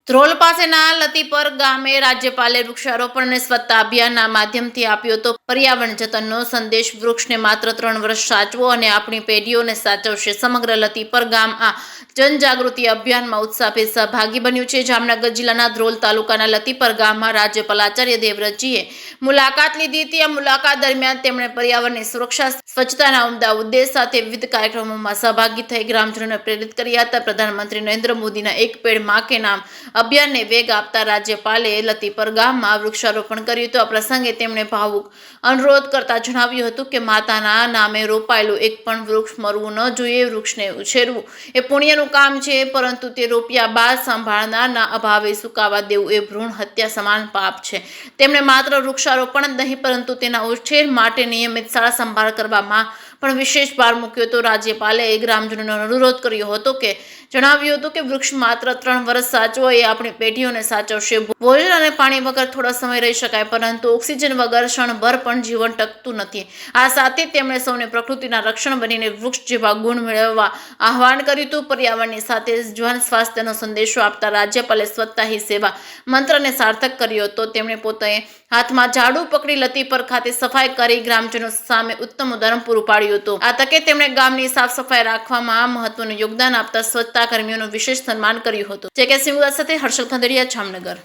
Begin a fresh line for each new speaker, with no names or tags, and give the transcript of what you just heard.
ધ્રોલ પાસેના લતીપર ગામે રાજ્યપાલે વૃક્ષારોપણ અને સ્વચ્છતા અભિયાનના માધ્યમથી આપ્યો હતો પર્યાવરણ જતનનો સંદેશ। વૃક્ષને માત્ર 3 વર્ષ સાચવો અને આપણી પેઢીઓને સાચવશે। સમગ્ર લતીપર ગામ આ જનજાગૃતિ અભિયાનમાં ઉત્સાહભેર સહભાગી બન્યું છે। જામનગર જિલ્લાના ધ્રોલ તાલુકાના લતીપર ગામમાં રાજ્યપાલ આચાર્ય દેવવ્રતજીએ મુલાકાત લીધી હતી। આ મુલાકાત દરમિયાન તેમણે પર્યાવરણની સુરક્ષા, સ્વચ્છતાના ઉમદા ઉદ્દેશ સાથે વિવિધ કાર્યક્રમોમાં સહભાગી થઈ ગ્રામજનોને પ્રેરિત કર્યા હતા। પ્રધાનમંત્રી નરેન્દ્ર મોદીના એક પેડ માં કે નામ અભિયાનને વેગ આપતા રાજ્યપાલે લતીપર ગામમાં વૃક્ષારોપણ કર્યું હતું। આ પ્રસંગે તેમણે ભાવુક અનુરોધ કરતા જણાવ્યું હતું કે માતાના નામે રોપાયેલું એક પણ વૃક્ષ મરવું ન જોઈએ। વૃક્ષને ઉછેરવું એ પુણ્યનું કામ છે, પરંતુ તે રોપ્યા બાદ સંભાળનારના અભાવે સુકાવા દેવું એ ભ્રૂણ હત્યા સમાન પાપ છે। તેમણે માત્ર વૃક્ષારોપણ જ નહીં, પરંતુ તેના ઉછેર માટે નિયમિત સાર સંભાળ કરવામાં પણ વિશેષ ભાર મૂક્યો હતો। રાજ્યપાલે ગ્રામજનોને અનુરોધ કર્યો હતો કે જણાવ્યું હતું કે વૃક્ષ માત્ર 3 વર્ષ સાચવો એ આપણી પેઢીઓને સાચવશે। ભોજન અને પાણી વગર થોડો સમય રહી શકાય, પરંતુ ઓક્સિજન વગર ક્ષણભર પણ જીવન ટકતું નથી। આ સાથે તેમણે સૌને પ્રકૃતિના રક્ષણ બનીને વૃક્ષ જેવા ગુણ મેળવવા આહવાન કર્યું હતું। પર્યાવરણની સાથે જન સ્વાસ્થ્યનો સંદેશો આપતા રાજ્યપાલે સ્વચ્છતા હી સેવા મંત્રને સાર્થક કર્યો હતો। તેમણે પોતે હાથમાં ઝાડુ પકડી લતીપર ખાતે સફાઈ કરી ગ્રામજનો સામે ઉત્તમ ઉદાહરણ પૂરું પાડ્યું હતું। આ તકે તેમણે ગામની સાફ સફાઈ રાખવામાં મહત્વનું યોગદાન આપતા સ્વચ્છતા કર્મીઓનું વિશેષ સન્માન કર્યું હતું। જે કે સિંહ સાથે હર્ષલ ખંડેરિયા, જામનગર।